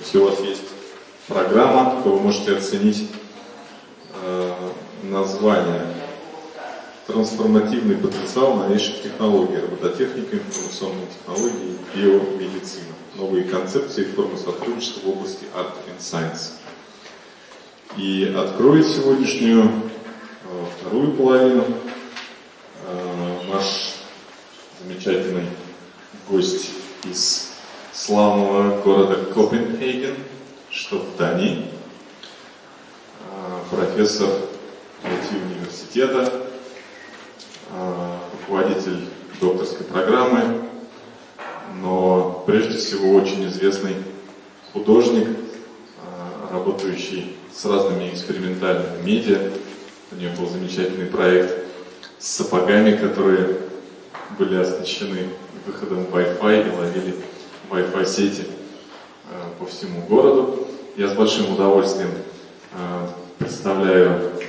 Если у вас есть программа, то вы можете оценить название «Трансформативный потенциал новейших технологий, робототехника, информационные технологии, биомедицина. Новые концепции и формы сотрудничества в области Art and Science». И откроет сегодняшнюю вторую половину наш замечательный гость из славного города Копенгаген, что в Дании, профессор IT-университета, руководитель докторской программы, но прежде всего очень известный художник, работающий с разными экспериментальными медиа. У него был замечательный проект с сапогами, которые были оснащены выходом Wi-Fi и ловили Wi-Fi сети по всему городу. Я с большим удовольствием представляю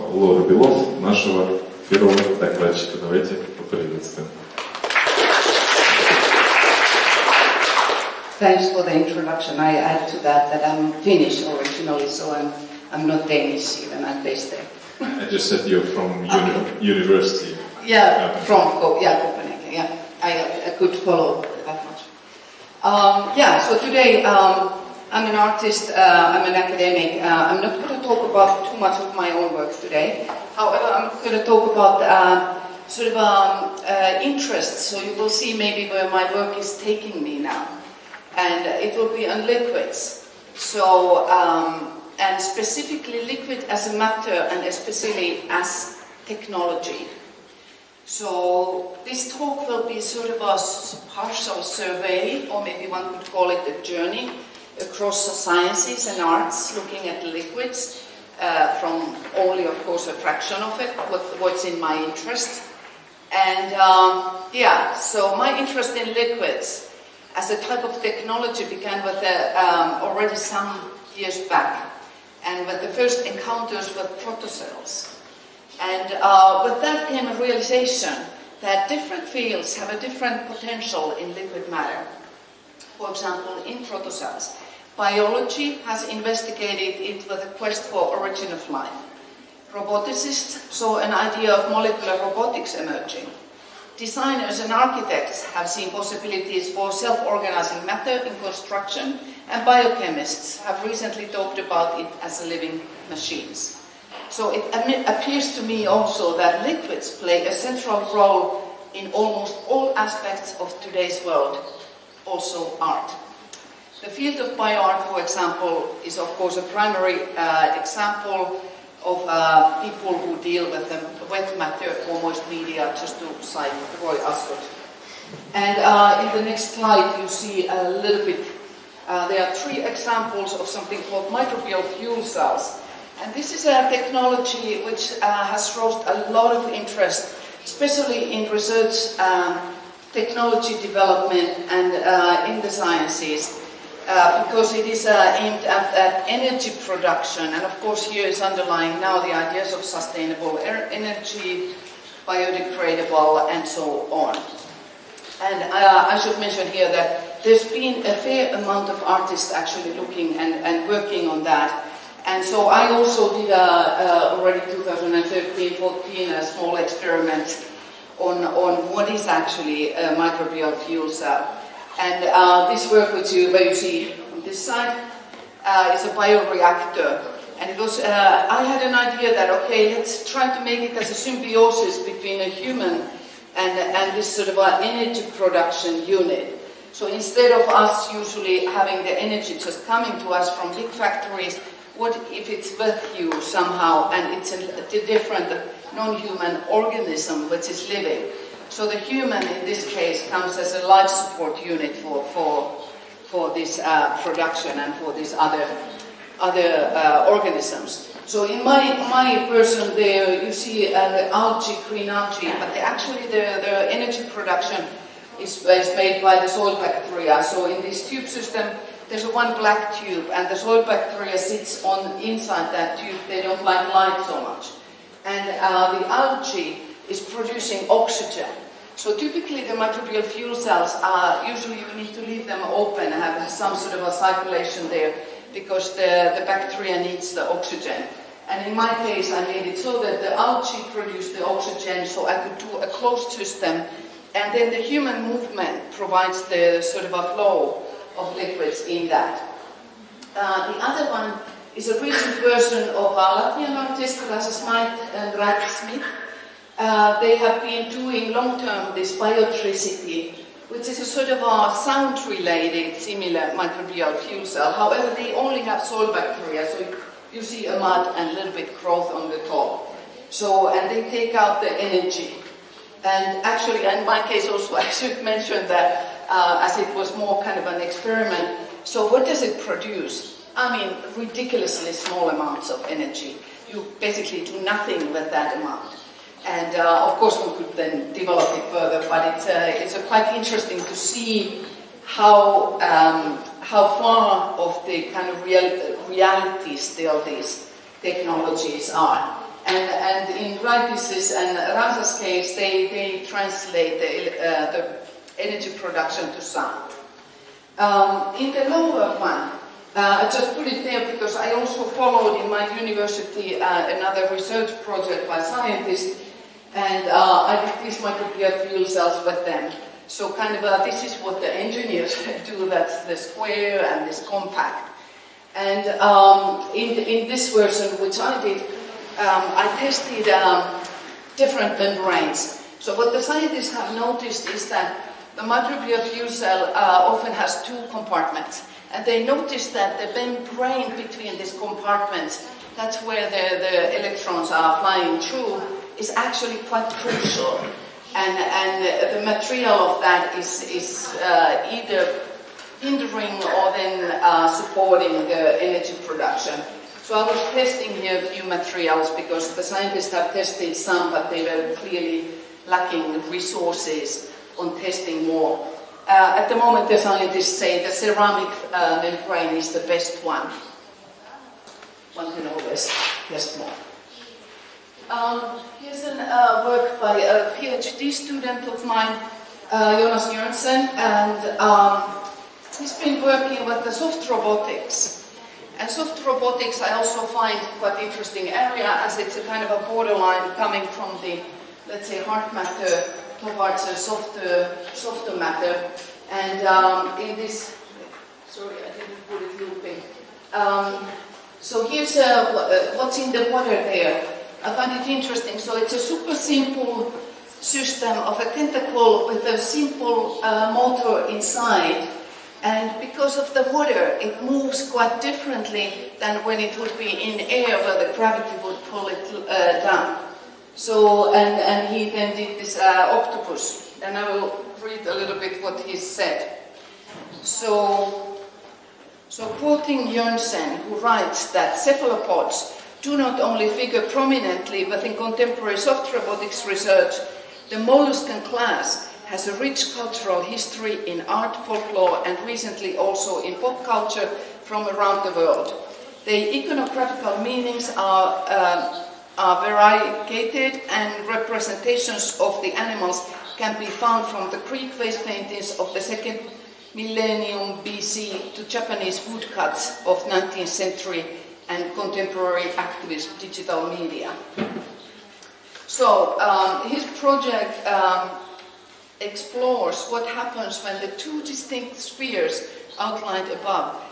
Лору Белов, нашего первого докладчика. Давайте поприветствуем. Thanks for the introduction. I add to that I'm Finnish originally, so I'm not Danish even. I'm based there. I just said you're from university. Yeah, from Copenhagen. Yeah, I could follow that much. So today I'm an artist. I'm an academic. I'm not going to talk about too much of my own work today. However, I'm going to talk about interests. So you will see maybe where my work is taking me now. And it will be on liquids. So, and specifically liquid as a matter and especially as technology. So this talk will be sort of a partial survey, or maybe one could call it a journey across the sciences and arts, looking at liquids from only, of course, a fraction of it, what's in my interest. And so my interest in liquids as a type of technology began with already some years back, and with the first encounters with protocells. And with that came a realization that different fields have a different potential in liquid matter. For example, in protocells, biology has investigated it with a quest for origin of life. Roboticists saw an idea of molecular robotics emerging. Designers and architects have seen possibilities for self-organizing matter in construction, and biochemists have recently talked about it as living machines. So it appears to me also that liquids play a central role in almost all aspects of today's world, also art. The field of bioart, for example, is of course a primary example of people who deal with the wet matter or moist media, just to cite Roy Ascott. And in the next slide you see a little bit, there are 3 examples of something called microbial fuel cells. And this is a technology which has roused a lot of interest, especially in research, technology development and in the sciences. Because it is aimed at energy production, and of course here is underlying now the ideas of sustainable energy, biodegradable, and so on. And I should mention here that there's been a fair amount of artists actually looking and working on that. And so I also did already 2013-14 a small experiment on what is actually a microbial fuel cell. And this work where you see on this side is a bioreactor. And it was, I had an idea that, okay, let's try to make it as a symbiosis between a human and this sort of energy production unit. So instead of us usually having the energy just coming to us from big factories, what if it's with you somehow and it's a different non-human organism which is living? So the human, in this case, comes as a life support unit for this production and for these other organisms. So in my person there, you see the algae, green algae, but actually the energy production is made by the soil bacteria. So in this tube system, there's one black tube, and the soil bacteria sits inside that tube. They don't like light so much. And the algae is producing oxygen. So typically the microbial fuel cells are, usually you need to leave them open, have some sort of a circulation there, because the bacteria needs the oxygen. And in my case, I made it so that the algae produced the oxygen, so I could do a closed system, and then the human movement provides the sort of a flow of liquids in that. The other one is a recent version of a Latvian artist, Lasse Smith and Ralph Smith. They have been doing long-term this biotricity, which is a sort of a sound-related, similar microbial fuel cell. However, they only have soil bacteria, so you see a mud and a little bit growth on the top. So, and they take out the energy. And actually, in my case also, I should mention that as it was more kind of an experiment. So what does it produce? I mean, ridiculously small amounts of energy. You basically do nothing with that amount. And of course we could then develop it further, but it's quite interesting to see how far of the kind of reality still these technologies are. And in Raitis's and Rasa's case, they translate the energy production to sound. In the lower one, I just put it there because I also followed in my university another research project by scientists, and I did these microbial fuel cells with them. So kind of this is what the engineers do, that's the square and this compact. And in this version, which I did, I tested different membranes. So what the scientists have noticed is that the microbial fuel cell often has two compartments. And they noticed that the membrane between these compartments, that's where the electrons are flying through, is actually quite crucial. And the material of that is either hindering or then supporting the energy production. So I was testing here a few materials because the scientists have tested some, but they were clearly lacking resources on testing more. At the moment, the scientists say the ceramic membrane is the best one. One can always test more. Here's a work by a PhD student of mine, Jonas Jørgensen, and he's been working with the soft robotics. And soft robotics I also find quite an interesting area, as it's a kind of a borderline coming from the, let's say, hard matter towards a softer matter. And in this, sorry, I didn't put it looping. So here's what's in the water there. I find it interesting. So it's a super simple system of a tentacle with a simple motor inside. And because of the water, it moves quite differently than when it would be in air where the gravity would pull it down. So, and he then did this octopus. And I will read a little bit what he said. So quoting Jørgensen, who writes that cephalopods do not only figure prominently within contemporary soft robotics research, the molluscan class has a rich cultural history in art, folklore, and recently also in pop culture from around the world. The iconographical meanings are variegated, and representations of the animals can be found from the Greek vase paintings of the 2nd millennium BC to Japanese woodcuts of 19th century and contemporary activist digital media. So his project explores what happens when the two distinct spheres outlined above,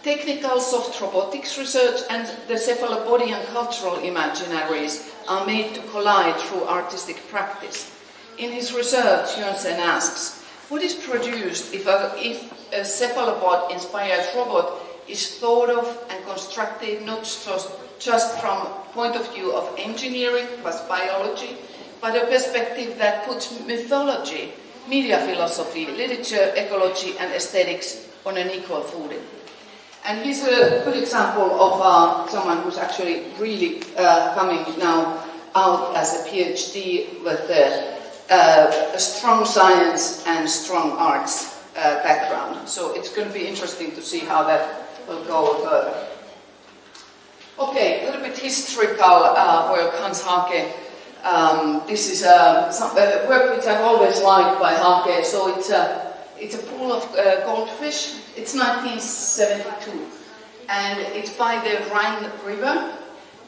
technical soft robotics research and the cephalopodian cultural imaginaries, are made to collide through artistic practice. In his research, Jørgensen asks, what is produced if a cephalopod-inspired robot is thought of and constructed not just from point of view of engineering plus biology, but a perspective that puts mythology, media philosophy, literature, ecology and aesthetics on an equal footing. And he's a good example of someone who's actually really coming now out as a PhD with a strong science and strong arts background. So it's going to be interesting to see how that will go further. Okay, a little bit historical work. Hans Hake This is some work which I've always liked by Hake. So it's a pool of goldfish. It's 1972, and it's by the Rhine River,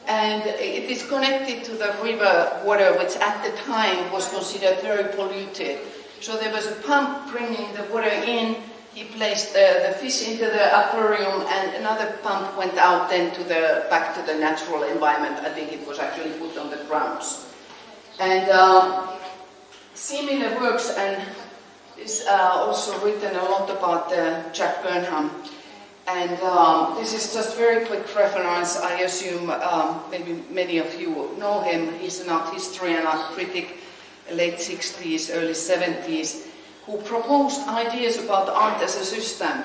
and it is connected to the river water, which at the time was considered very polluted. So there was a pump bringing the water in. He placed the fish into the aquarium, and another pump went out then to back to the natural environment. I think it was actually put on the grounds. And similar works, and is also written a lot about Jack Burnham. And this is just very quick reference. I assume maybe many of you know him. He's an art historian, art critic, late 60s, early 70s, who proposed ideas about art as a system.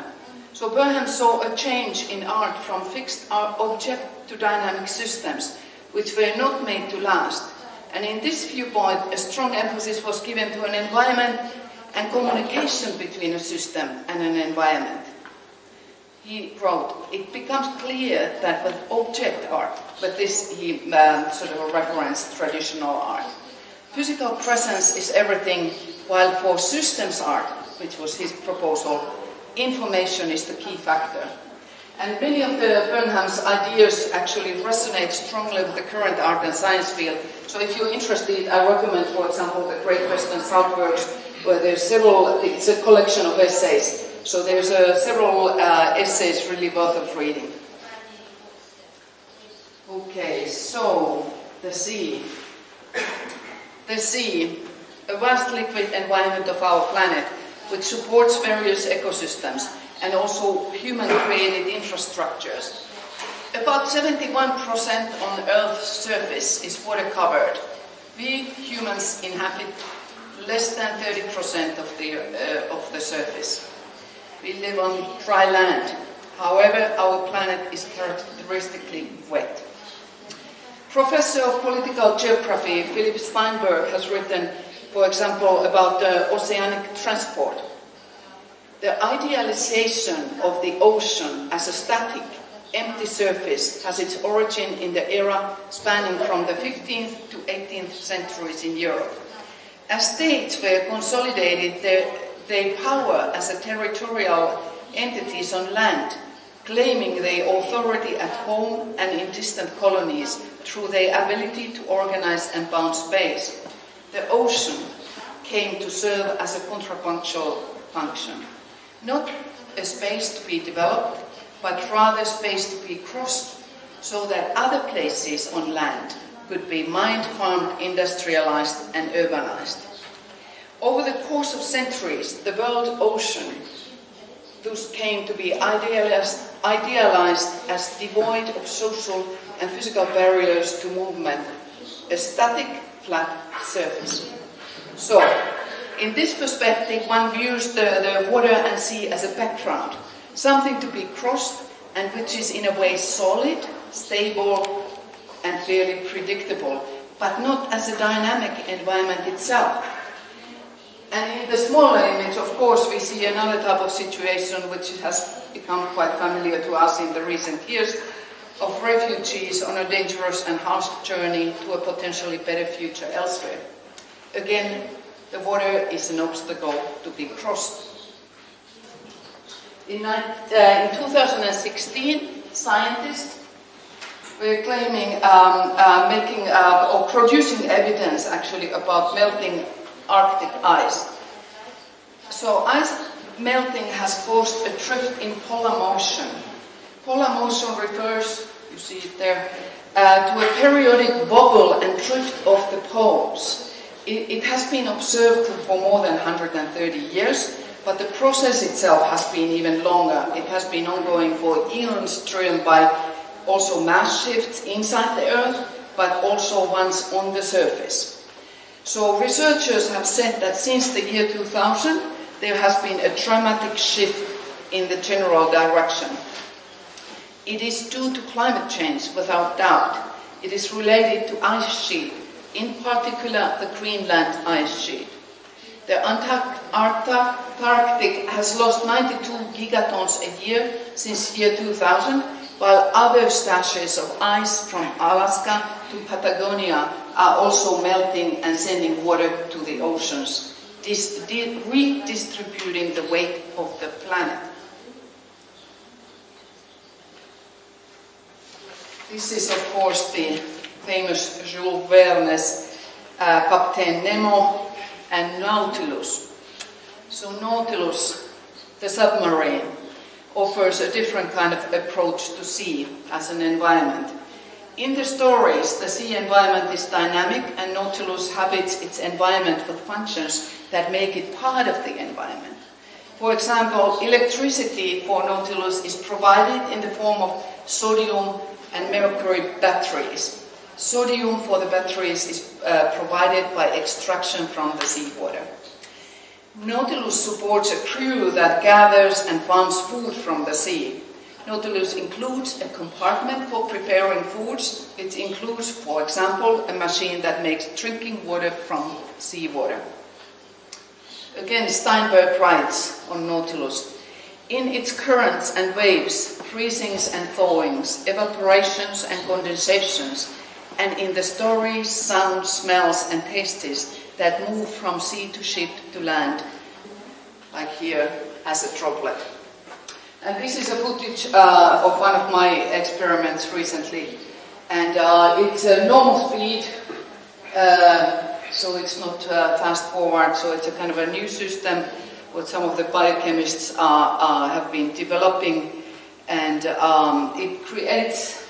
So Burnham saw a change in art from fixed object to dynamic systems, which were not made to last. And in this viewpoint, a strong emphasis was given to an environment and communication between a system and an environment. He wrote, it becomes clear that with object art, but this he sort of referenced traditional art, physical presence is everything, while for systems art, which was his proposal, information is the key factor. And many of Burnham's ideas actually resonate strongly with the current art and science field. So if you're interested, I recommend, for example, the Great Western South works, where there's several, it's a collection of essays. So there's several essays really worth of reading. Okay, so the sea. The sea, a vast liquid environment of our planet, which supports various ecosystems and also human-created infrastructures. About 71% on Earth's surface is water-covered. We humans inhabit less than 30% of the surface. We live on dry land. However, our planet is characteristically wet. Professor of Political Geography Philip Steinberg has written, for example, about oceanic transport. The idealization of the ocean as a static, empty surface has its origin in the era spanning from the 15th to 18th centuries in Europe. As states were consolidated their power as a territorial entities on land, claiming their authority at home and in distant colonies through their ability to organize and bound space, the ocean came to serve as a contrapunctual function. Not a space to be developed, but rather space to be crossed so that other places on land could be mined, farmed, industrialized, and urbanized. Over the course of centuries, the world ocean thus came to be idealized as devoid of social and physical barriers to movement, a static, flat surface. So, in this perspective, one views the water and sea as a background, something to be crossed and which is in a way solid, stable, and fairly predictable, but not as a dynamic environment itself. And in the smaller image, of course, we see another type of situation which has become quite familiar to us in the recent years, of refugees on a dangerous and harsh journey to a potentially better future elsewhere. Again, the water is an obstacle to be crossed. In 2016, scientists were claiming, or producing evidence actually about melting Arctic ice. So ice melting has caused a drift in polar motion. Polar motion refers, you see it there, to a periodic wobble and drift of the poles. It has been observed for more than 130 years, but the process itself has been even longer. It has been ongoing for eons, driven by also mass shifts inside the Earth, but also ones on the surface. So researchers have said that since the year 2000, there has been a dramatic shift in the general direction. It is due to climate change, without doubt. It is related to ice sheet, in particular the Greenland ice sheet. The Antarctic has lost 92 gigatons a year since year 2000, while other stashes of ice from Alaska to Patagonia are also melting and sending water to the oceans, redistributing the weight of the planet. This is, of course, the famous Jules Verne's Captain Nemo and Nautilus. So Nautilus, the submarine, offers a different kind of approach to sea as an environment. In the stories, the sea environment is dynamic, and Nautilus habits its environment with functions that make it part of the environment. For example, electricity for Nautilus is provided in the form of sodium and mercury batteries. Sodium for the batteries is provided by extraction from the seawater. Nautilus supports a crew that gathers and farms food from the sea. Nautilus includes a compartment for preparing foods. It includes, for example, a machine that makes drinking water from seawater. Again, Steinberg writes on Nautilus, in its currents and waves, freezings and thawings, evaporations and condensations, and in the stories, sounds, smells and tastes that move from sea to ship to land, like here as a droplet. And this is a footage of one of my experiments recently. And it's a normal speed, so it's not fast forward, so it's a kind of a new system what some of the biochemists have been developing, and it creates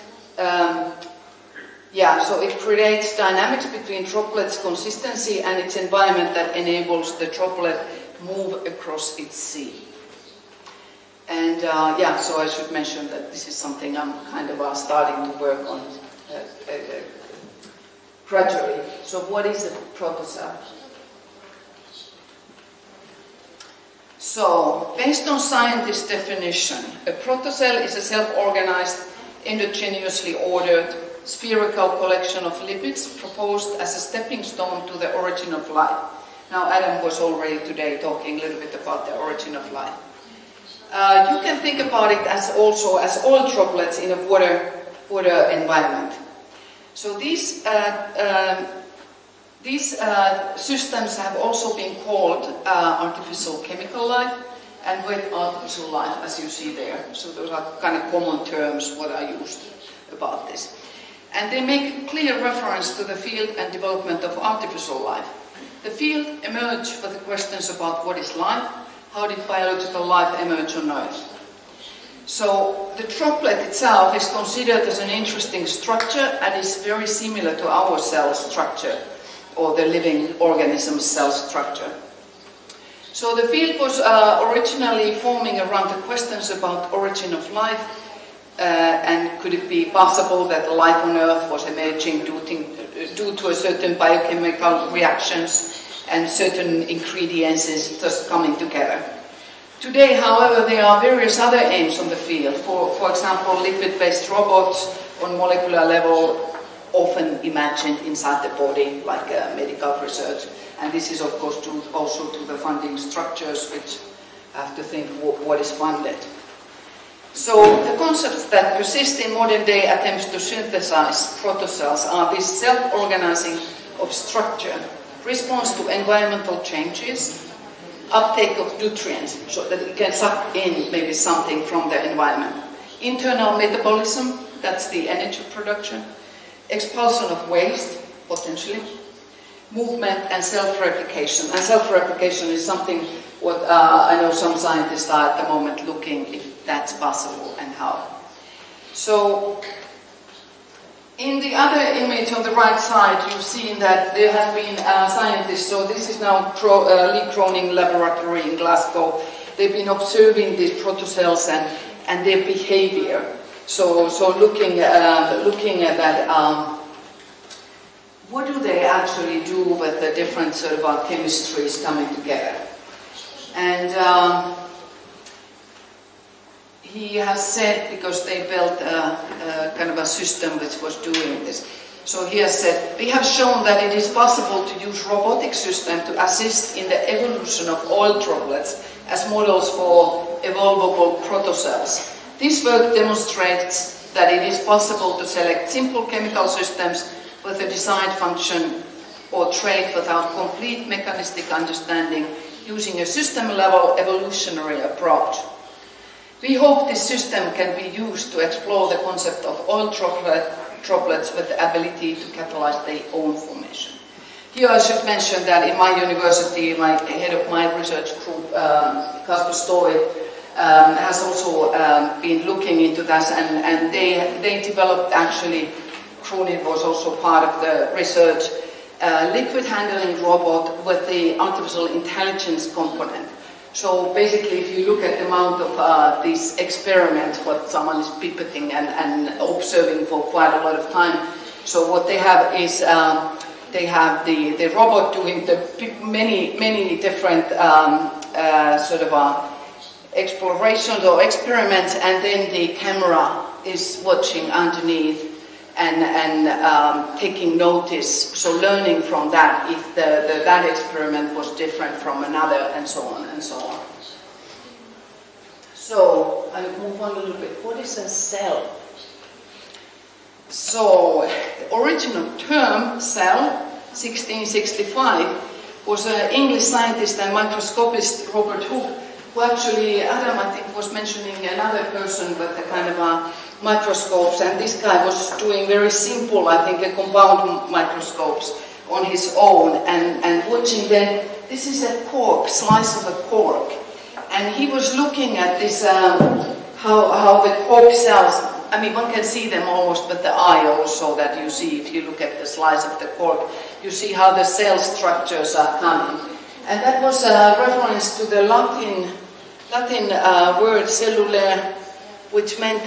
it creates dynamics between droplets' consistency and its environment that enables the droplet move across its sea. And so I should mention that this is something I'm kind of starting to work on gradually. So what is a protocell? So, based on scientist definition, a protocell is a self-organized, endogenously ordered, spherical collection of lipids proposed as a stepping stone to the origin of life. Now, Adam was already today talking a little bit about the origin of life. You can think about it as also as oil droplets in a water environment. So these systems have also been called artificial chemical life and wet artificial life, as you see there. So those are kind of common terms what are used about this. And they make clear reference to the field and development of artificial life. The field emerged with the questions about what is life, how did biological life emerge on Earth. So the droplet itself is considered as an interesting structure and is very similar to our cell structure, or the living organism's cell structure. So the field was originally forming around the questions about origin of life, and could it be possible that the life on Earth was emerging due to a certain biochemical reactions and certain ingredients just coming together. Today, however, there are various other aims on the field. For example, lipid-based robots on molecular level often imagined inside the body, like medical research. And this is, of course, due also to the funding structures, which have to think what is funded. So the concepts that persist in modern day attempts to synthesize protocells are this self-organizing of structure, response to environmental changes, uptake of nutrients, so that it can suck in maybe something from the environment, internal metabolism, that's the energy production, expulsion of waste, potentially, movement and self-replication. And self-replication is something what I know some scientists are at the moment looking if that's possible and how. So, in the other image on the right side, you've seen that there have been scientists, so this is now Lee Cronin Laboratory in Glasgow. They've been observing these protocells and their behavior. So looking at that, what do they actually do with the different sort of chemistries coming together? And he has said, because they built kind of a system which was doing this. So he has said, we have shown that it is possible to use robotic systems to assist in the evolution of oil droplets as models for evolvable protocells. This work demonstrates that it is possible to select simple chemical systems with a desired function or trait without complete mechanistic understanding, using a system-level evolutionary approach. We hope this system can be used to explore the concept of oil droplets with the ability to catalyze their own formation. Here I should mention that in my university, my head of my research group, Kasper Story, has also been looking into that, and they developed, actually, Krunin was also part of the research, liquid handling robot with the artificial intelligence component. So basically, if you look at the amount of these experiments, what someone is pipetting and observing for quite a lot of time, so what they have is they have the robot doing the many different sort of explorations or experiments, and then the camera is watching underneath and taking notice, so learning from that if that experiment was different from another, and so on and so on. So I'll move on a little bit. What is a cell? So the original term cell, 1665, was an English scientist and microscopist, Robert Hooke, who actually, Adam, I think, was mentioning another person with a kind of microscopes, and this guy was doing very simple, I think, a compound microscopes on his own, and watching them. This is a cork, slice of a cork, and he was looking at this, how the cork cells, I mean, one can see them almost with the eye also, that you see, if you look at the slice of the cork, you see how the cell structures are coming. And that was a reference to the Latin word cellulaire, which meant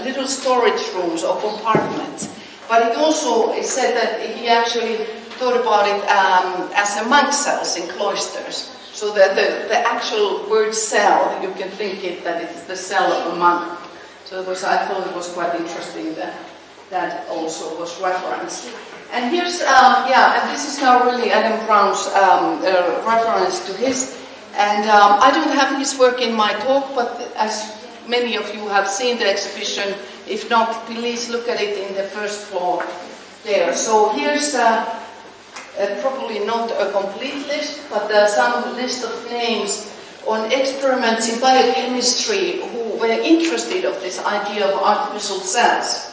little storage rooms or compartments. But it also said that he actually thought about it as a monk cells in cloisters. So that the actual word cell, you can think it that it's the cell of a monk. So it was, I thought it was quite interesting that that also was referenced. And here's, and this is now really Adam Brown's reference to his. And I don't have his work in my talk, but as many of you have seen the exhibition, if not, please look at it in the first floor there. So here's probably not a complete list, but some list of names on experiments in biochemistry who were interested of this idea of artificial cells.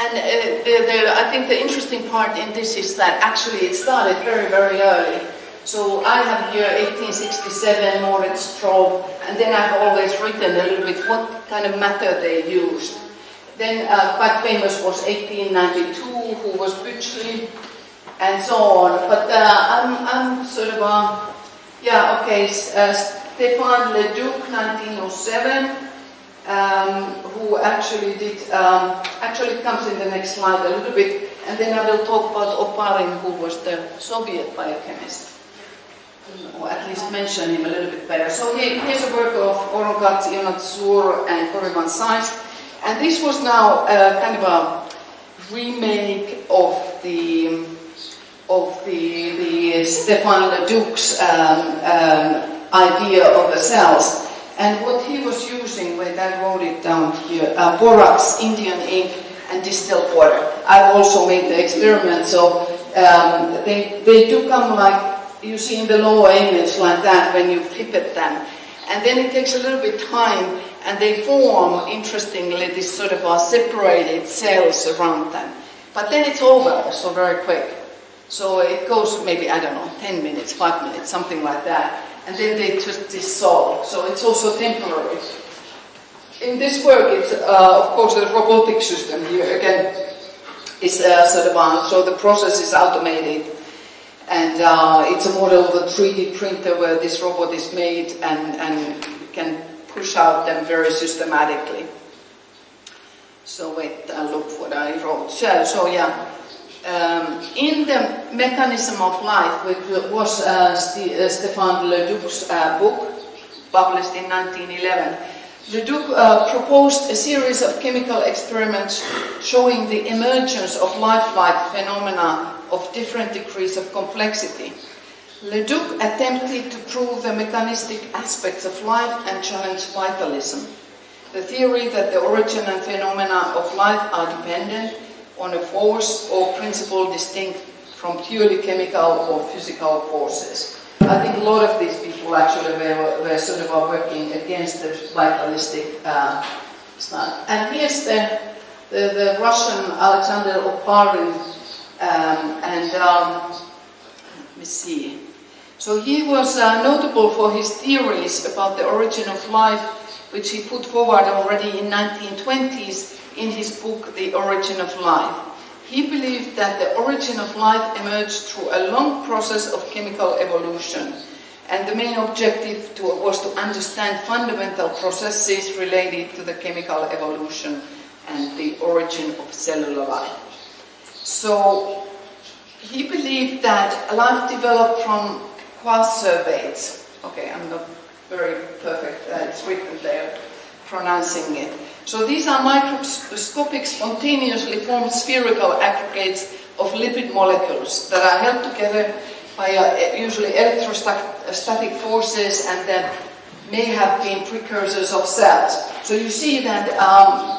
And I think the interesting part in this is that actually it started very, very early. So I have here 1867, Moritz Straub, and then I've always written a little bit what kind of matter they used. Then quite famous was 1892, who was Bütschli, and so on. But I'm sort of, Stéphane Leduc, 1907, who actually did, actually it comes in the next slide a little bit, and then I will talk about Oparin, who was the Soviet biochemist, or at least mention him a little bit better. So here's a work of Orogat, Ionat Sur, and Korivan Sais, and this was now kind of a remake of the Stéphane Leduc's idea of the cells. And what he was using, when I wrote it down here, borax, Indian ink, and distilled water. I've also made the experiment, so they do come like you see in the lower image, like that, when you pipette them. And then it takes a little bit time, and they form, interestingly, this sort of separated cells around them. But then it's over, so very quick. So it goes maybe, I don't know, 10 minutes, 5 minutes, something like that. And then they just dissolve, so it's also temporary. In this work, it's of course the robotic system here again is sort of so the process is automated, and it's a model of a 3D printer where this robot is made and can push out them very systematically. So wait, I'll look what I wrote. So yeah. In the Mechanism of Life, which was Stéphane Leduc's book, published in 1911, Leduc proposed a series of chemical experiments showing the emergence of lifelike phenomena of different degrees of complexity. Leduc attempted to prove the mechanistic aspects of life and challenged vitalism. The theory that the origin and phenomena of life are dependent on a force or principle distinct from purely chemical or physical forces. I think a lot of these people actually were sort of working against the vitalistic style. And here's the Russian Alexander Oparin, let me see. So he was notable for his theories about the origin of life, which he put forward already in 1920s in his book, The Origin of Life. He believed that the origin of life emerged through a long process of chemical evolution, and the main objective was to understand fundamental processes related to the chemical evolution and the origin of cellular life. So he believed that life developed from quasarbates. Okay, I'm not very perfect, it's written there, pronouncing it. So these are microscopic, spontaneously formed spherical aggregates of lipid molecules that are held together by usually electrostatic forces and that may have been precursors of cells. So you see that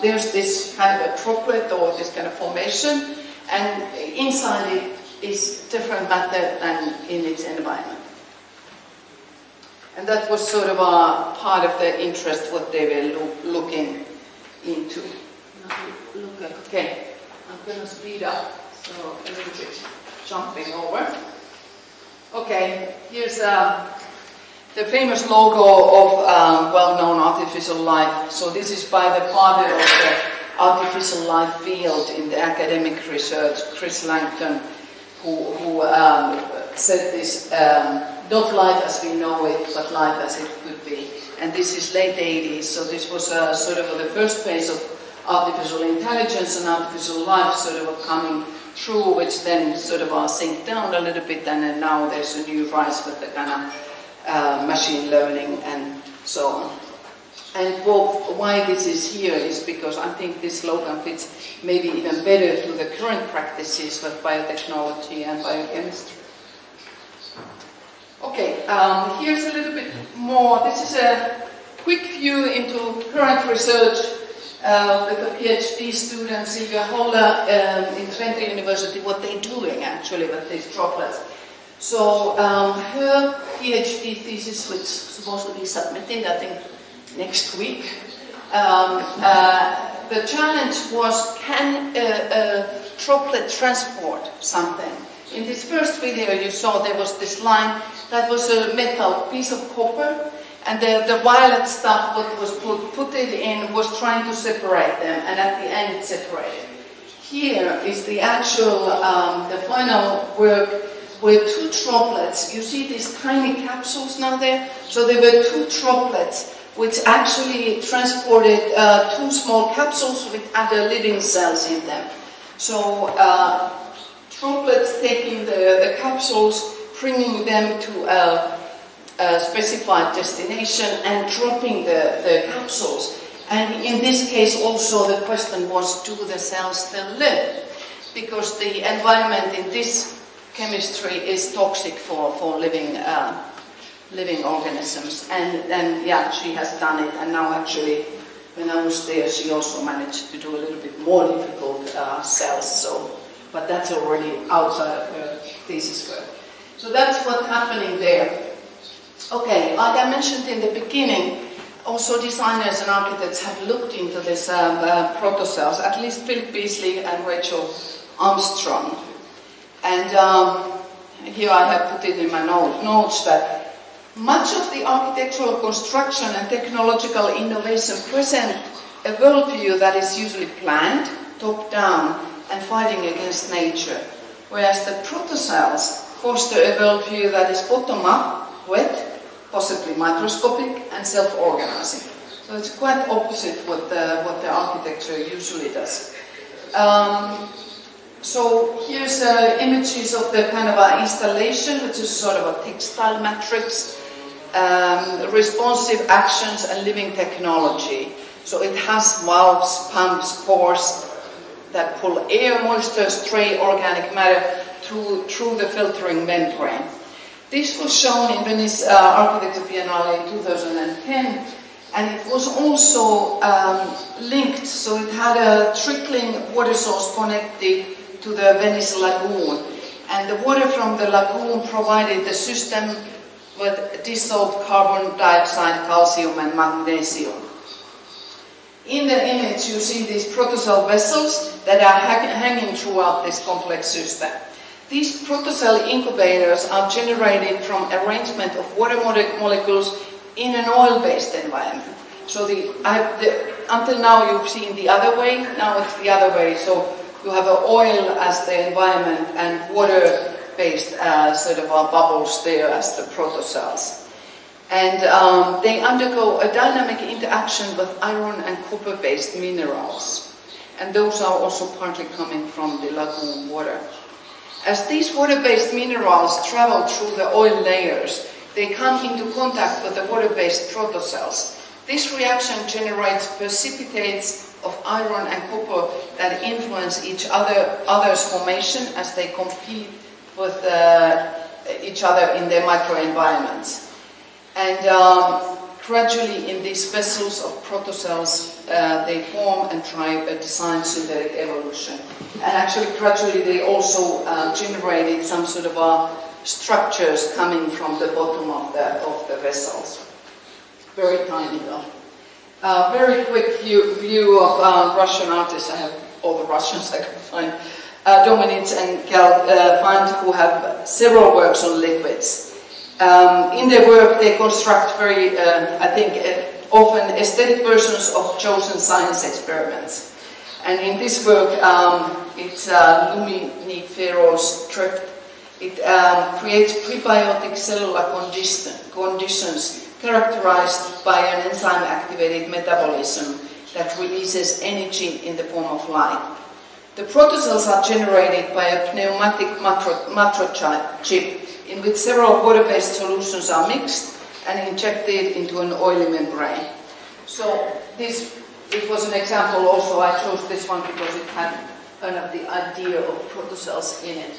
there's this kind of a droplet or this kind of formation, and inside it is different matter than in its environment. And that was sort of a part of the interest what they were looking into. Okay, I'm going to speed up, so a little bit jumping over. Okay, here's the famous logo of well-known artificial life. So this is by the father of the artificial life field in the academic research, Chris Langton, who said this, not life as we know it, but life as it could be. And this is late 80s, so this was sort of the first phase of artificial intelligence and artificial life sort of coming through, which then sort of synced down a little bit, and then now there's a new rise with the kind of machine learning and so on. And why this is here is because I think this slogan fits maybe even better to the current practices with biotechnology and biochemistry. Okay, here's a little bit more. This is a quick view into current research with the PhD students, Silvia Holler in Twente University, what they're doing actually with these droplets. So her PhD thesis, which is supposed to be submitted, I think, next week. The challenge was, can a droplet transport something? In this first video you saw there was this line that was a metal piece of copper, and the violet stuff what was put it in was trying to separate them, and at the end it separated. Here is the actual, the final work where two droplets, you see these tiny capsules now there? So there were two droplets which actually transported two small capsules with other living cells in them. So droplets taking the capsules, bringing them to a specified destination and dropping the capsules. And in this case also the question was, do the cells still live? Because the environment in this chemistry is toxic for living organisms. And yeah, she has done it, and now actually when I was there she also managed to do a little bit more difficult cells. So, but that's already outside of her thesis work. So that's what's happening there. Okay, like I mentioned in the beginning, also designers and architects have looked into this protocells, at least Philip Beasley and Rachel Armstrong. And here I have put it in my notes that much of the architectural construction and technological innovation present a worldview that is usually planned, top-down, and fighting against nature, whereas the protocells foster a worldview that is bottom-up, wet, possibly microscopic, and self-organizing. So it's quite opposite what the architecture usually does. So here's images of the kind of installation, which is sort of a textile matrix, responsive actions and living technology. So it has valves, pumps, pores that pull air, moisture, stray organic matter through the filtering membrane. This was shown in Venice Architecture Biennale in 2010, And it was also linked, so it had a trickling water source connected to the Venice lagoon. And the water from the lagoon provided the system with dissolved carbon dioxide, calcium and magnesium. In the image you see these protocell vessels that are hanging throughout this complex system. These protocell incubators are generated from arrangement of water molecules in an oil-based environment. So until now you've seen the other way, now it's the other way. So you have oil as the environment and water-based sort of bubbles there as the protocells. And they undergo a dynamic interaction with iron and copper-based minerals. And those are also partly coming from the lagoon water. As these water-based minerals travel through the oil layers, they come into contact with the water-based protocells. This reaction generates precipitates of iron and copper that influence each other's formation as they compete with each other in their microenvironments. And gradually in these vessels of protocells, they form and drive a design synthetic evolution. And actually gradually they also generated some sort of structures coming from the bottom of the vessels. Very tiny though. Very quick view of Russian artists. I have all the Russians I could find. Dominitz and Fand, who have several works on liquids. In their work they construct very, I think, often aesthetic versions of chosen science experiments. And in this work, it's luminiferous drift. It creates prebiotic cellular conditions characterized by an enzyme-activated metabolism that releases energy in the form of light. The protocells are generated by a pneumatic microchip in which several water-based solutions are mixed and injected into an oily membrane. So it was an example also. I chose this one because it had kind of the idea of protocells in it.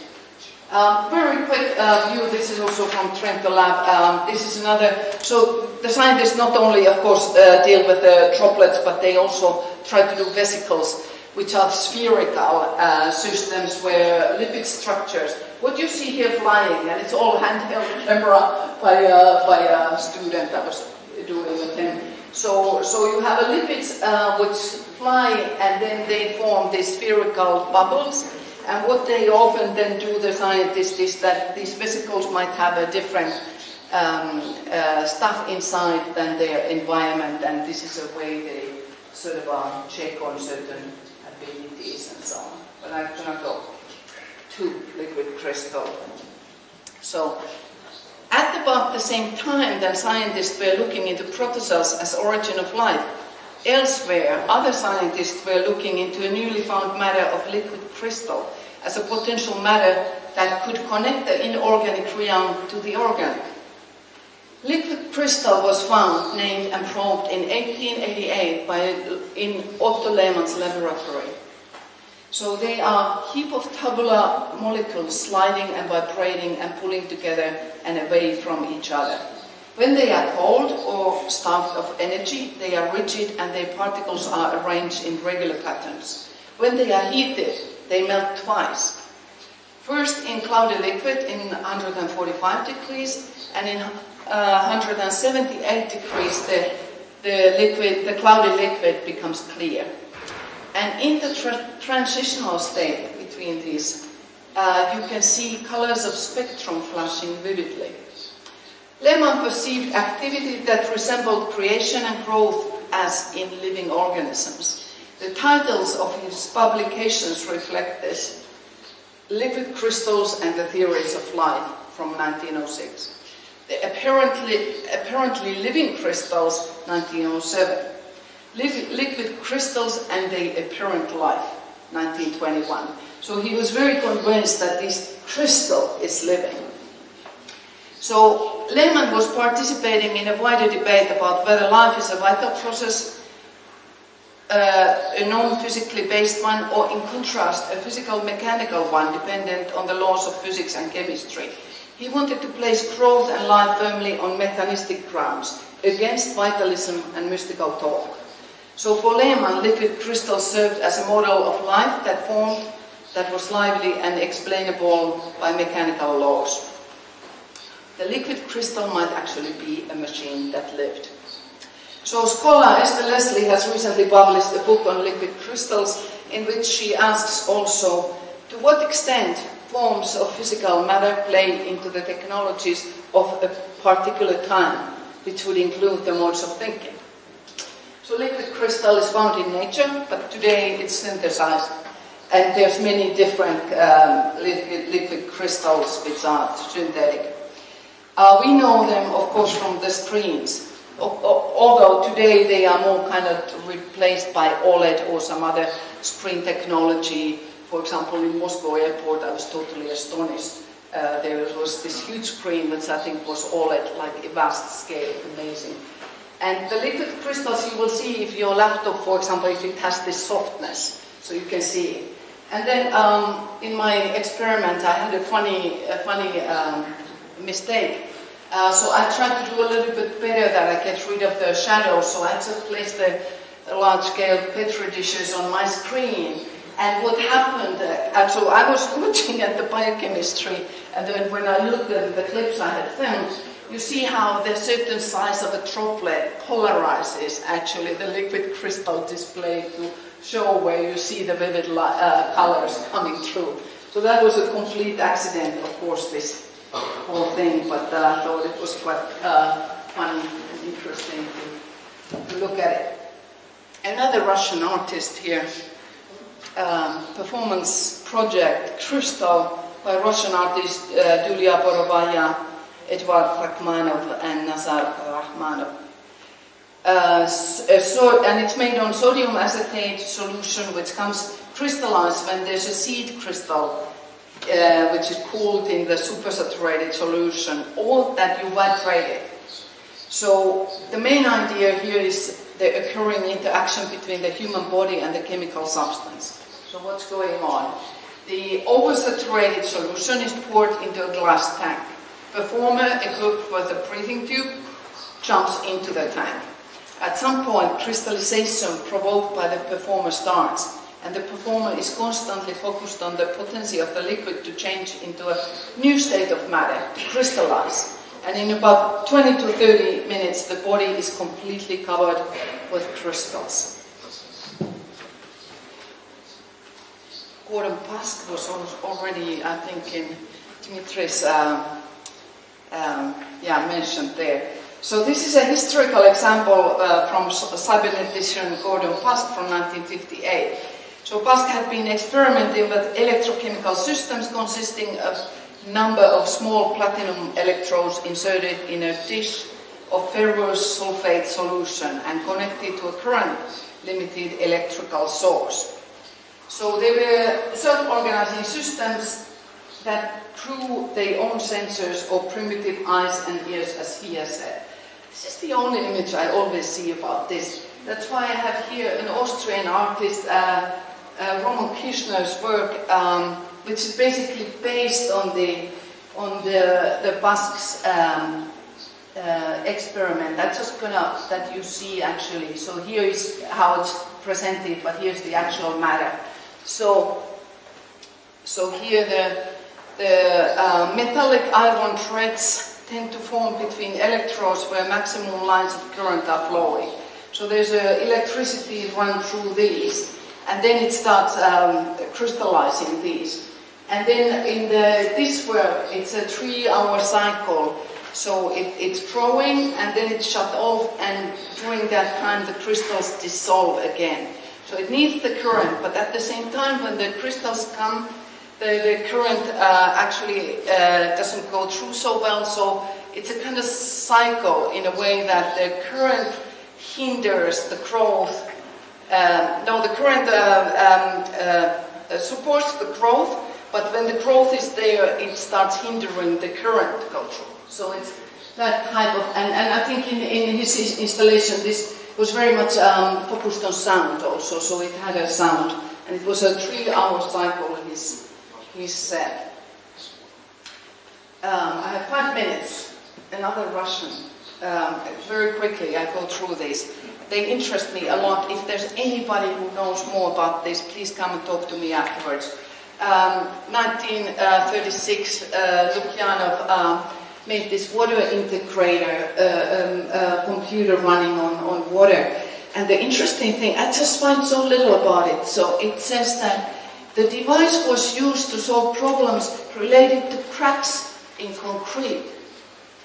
Very quick view, this is also from Trento Lab. This is another, so the scientists not only, of course, deal with the droplets, but they also try to do vesicles, which are spherical systems where lipid structures, what you see here flying, and it's all handheld camera by a student I was doing with him. So you have a lipids which fly and then they form these spherical bubbles. And what they often then do, the scientists, is that these vesicles might have a different stuff inside than their environment, and this is a way they sort of check on certain abilities and so on. But I cannot go to liquid crystal. So, at about the same time that scientists were looking into protocells as origin of life, elsewhere, other scientists were looking into a newly found matter of liquid crystal as a potential matter that could connect the inorganic realm to the organic. Liquid crystal was found, named and probed in 1888 in Otto Lehmann's laboratory. So they are a heap of tabular molecules sliding and vibrating and pulling together and away from each other. When they are cold or starved of energy, they are rigid and their particles are arranged in regular patterns. When they are heated, they melt twice. First in cloudy liquid in 145 degrees, and in 178 degrees the cloudy liquid becomes clear. And in the transitional state between these, you can see colors of spectrum flashing vividly. Lehmann perceived activity that resembled creation and growth as in living organisms. The titles of his publications reflect this: Liquid Crystals and the Theories of Life from 1906. The apparently living crystals, 1907. Liquid crystals and the apparent life, 1921. So he was very convinced that this crystal is living. So Lehmann was participating in a wider debate about whether life is a vital process, a non-physically based one, or in contrast, a physical-mechanical one dependent on the laws of physics and chemistry. He wanted to place growth and life firmly on mechanistic grounds, against vitalism and mystical talk. So for Lehmann, liquid crystal served as a model of life that formed, that was lively and explainable by mechanical laws. The liquid crystal might actually be a machine that lived. So scholar Esther Leslie has recently published a book on liquid crystals in which she asks also to what extent forms of physical matter play into the technologies of a particular time, which would include the modes of thinking. So liquid crystal is found in nature, but today it's synthesized. And there's many different liquid crystals which are synthetic. We know them, of course, from the screens. Although today they are more kind of replaced by OLED or some other screen technology. For example, in Moscow airport, I was totally astonished. There was this huge screen which I think was OLED, like a vast scale, amazing. And the liquid crystals you will see if your laptop, for example, if it has this softness, so you can see it. And then in my experiment, I had a funny mistake. So I tried to do a little bit better that I get rid of the shadows. So I just placed the large-scale Petri dishes on my screen. And what happened, so I was looking at the biochemistry, and then when I looked at the clips I had filmed, you see how the certain size of a droplet polarizes actually the liquid crystal display to show where you see the vivid colors coming through. So that was a complete accident, of course, this whole thing, but I thought it was quite funny and interesting to look at it. Another Russian artist here, performance project Crystal by Russian artists Yulia Borovaya, Edvard Rachmanov and Nazar Rachmanov. And it's made on sodium acetate solution, which comes crystallized when there's a seed crystal, which is cooled in the supersaturated solution, or that you vibrate it. So the main idea here is the occurring interaction between the human body and the chemical substance. So what's going on? The oversaturated solution is poured into a glass tank. Performer equipped with a breathing tube jumps into the tank. At some point, crystallization provoked by the performer starts, and the performer is constantly focused on the potency of the liquid to change into a new state of matter, to crystallize. And in about 20 to 30 minutes, the body is completely covered with crystals. Gordon Pask was already, I think, in Dimitri's mentioned there. So this is a historical example from cybernetician Gordon Pask from 1958. So Pask had been experimenting with electrochemical systems consisting of a number of small platinum electrodes inserted in a dish of ferrous sulfate solution and connected to a current-limited electrical source. So they were self-organizing systems that drew their own sensors or primitive eyes and ears, as he has said. This is the only image I always see about this. That's why I have here an Austrian artist, Roman Kirchner's work, which is basically based on the Pask's experiment. That's just that you see actually. So here is how it's presented, but here's the actual matter. So here the metallic iron threads tend to form between electrodes where maximum lines of current are flowing. So there's electricity run through these, and then it starts crystallizing these. And then in this work, it's a 3-hour cycle. So it's growing, and then it's shut off, and during that time, the crystals dissolve again. So it needs the current, but at the same time, when the crystals come, the current actually doesn't go through so well, so it's a kind of cycle in a way that the current hinders the growth. The current supports the growth, but when the growth is there, it starts hindering the current to go through. So it's that type of, and I think in his installation, this was very much focused on sound also, so it had a sound, and it was a 3-hour cycle, he said. I have 5 minutes. Another Russian very quickly I go through these. They interest me a lot. If there's anybody who knows more about this, please come and talk to me afterwards. 1936, Lukyanov made this water integrator computer running on water. And the interesting thing, I just find so little about it. So it says that the device was used to solve problems related to cracks in concrete.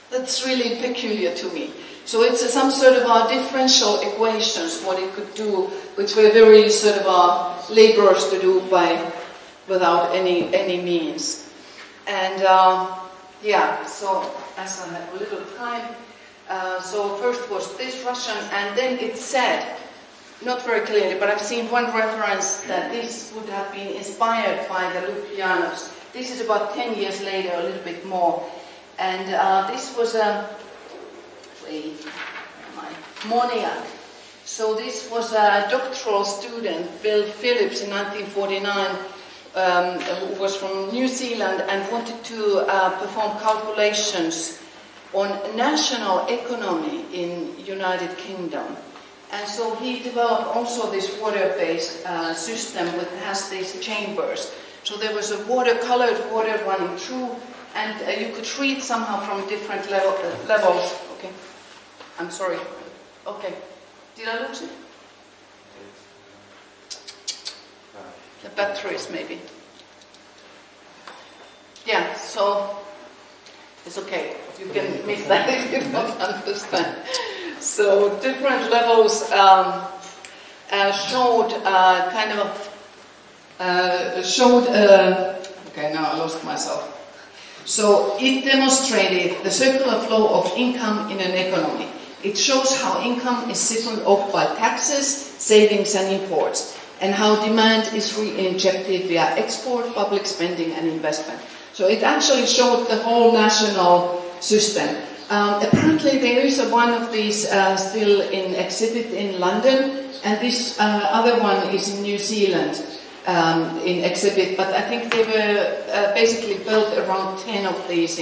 That's really peculiar to me. So it's some sort of differential equations, what it could do, which were very sort of laborious to do without any means. And yeah, so as I have a little time, so first was this Russian, and then it said, not very clearly, but I've seen one reference that this would have been inspired by the Lukyanovs. This is about 10 years later, a little bit more. And this was Moniac. So this was a doctoral student, Bill Phillips, in 1949, who was from New Zealand and wanted to perform calculations on national economy in United Kingdom. And so he developed also this water-based system which has these chambers. So there was a colored water running through, and you could read somehow from different levels. Okay, I'm sorry. Okay, did I lose it? The batteries, maybe. Yeah, so it's okay. You can miss that if you don't understand. So different levels showed okay, now I lost myself. So it demonstrated the circular flow of income in an economy. It shows how income is siphoned off by taxes, savings and imports, and how demand is re-injected via export, public spending and investment. So it actually showed the whole national system. Apparently there is one of these still in exhibit in London, and this other one is in New Zealand in exhibit, but I think they were basically built around 10 of these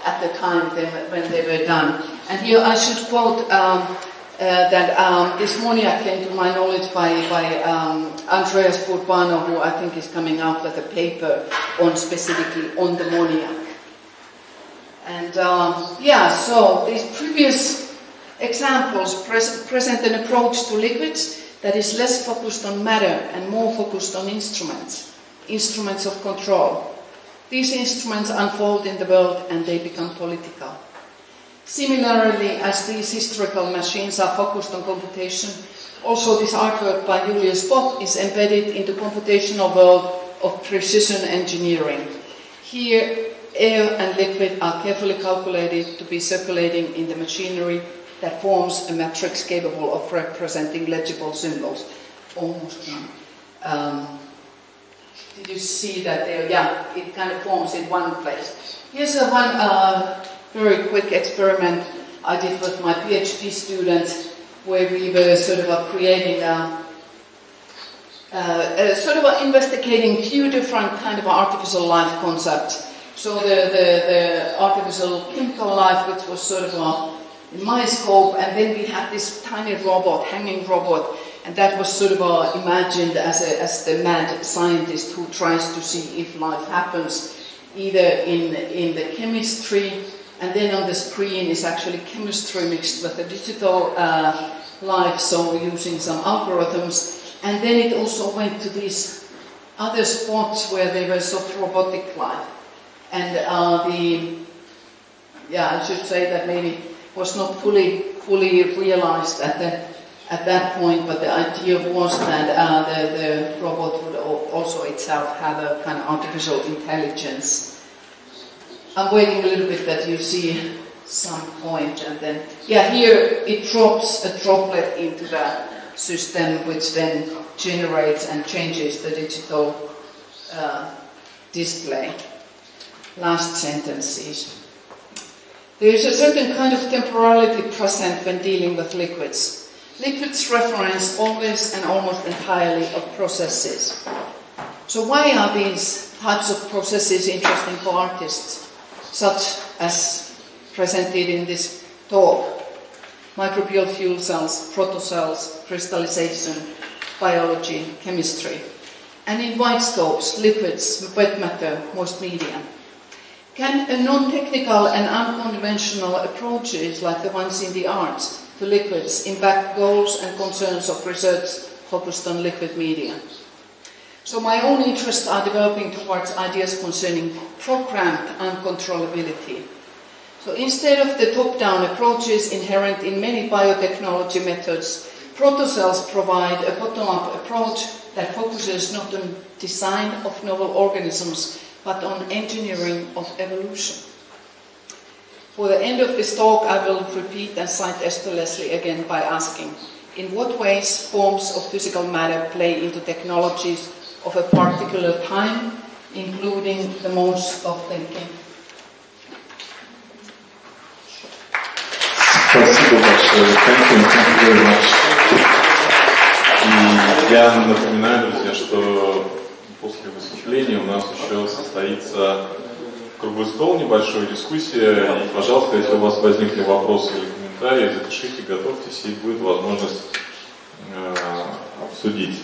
at the time when they were done. And here I should quote that this Moniac came to my knowledge by Andreas Burbano, who I think is coming out with a paper on specifically on the Moniac. And yeah, so these previous examples present an approach to liquids that is less focused on matter and more focused on instruments of control. These instruments unfold in the world and they become political. Similarly, as these historical machines are focused on computation, also this artwork by Julius Bock is embedded in the computational world of precision engineering. Here, air and liquid are carefully calculated to be circulating in the machinery that forms a matrix capable of representing legible symbols. Almost done. Did you see that there? Yeah, it kind of forms in one place. Here's one very quick experiment I did with my PhD students, where we were sort of creating investigating a few different kind of artificial life concepts. So the artificial chemical life, which was sort of in my scope, and then we had this tiny robot, hanging robot, and that was sort of imagined as the mad scientist who tries to see if life happens either in the chemistry, and then on the screen is actually chemistry mixed with the digital life, so using some algorithms. And then it also went to these other spots where they were sort of robotic life. And I should say that maybe was not fully realized at that point, but the idea was that the robot would also itself have a kind of artificial intelligence. I'm waiting a little bit that you see some point, and then, yeah, here it drops a droplet into the system, which then generates and changes the digital display. Last sentences. There is a certain kind of temporality present when dealing with liquids. Liquids reference always and almost entirely of processes. So why are these types of processes interesting for artists, such as presented in this talk? microbial fuel cells, protocells, crystallization, biology, chemistry, and in wide scopes, liquids, wet matter, moist media. Can a non-technical and unconventional approaches like the ones in the arts to liquids impact goals and concerns of research focused on liquid media? So my own interests are developing towards ideas concerning programmed uncontrollability. So instead of the top-down approaches inherent in many biotechnology methods, protocells provide a bottom-up approach that focuses not on design of novel organisms, but on engineering of evolution. For the end of this talk, I will repeat and cite Esther Leslie again by asking, in what ways forms of physical matter play into technologies of a particular time, including the modes of thinking? Спасибо большое. Thank you very much. И я напоминаю, друзья, что после выступления у нас еще состоится круглый стол, небольшая дискуссия. И, пожалуйста, если у вас возникли вопросы или комментарии, запишите, готовьтесь, и будет возможность обсудить.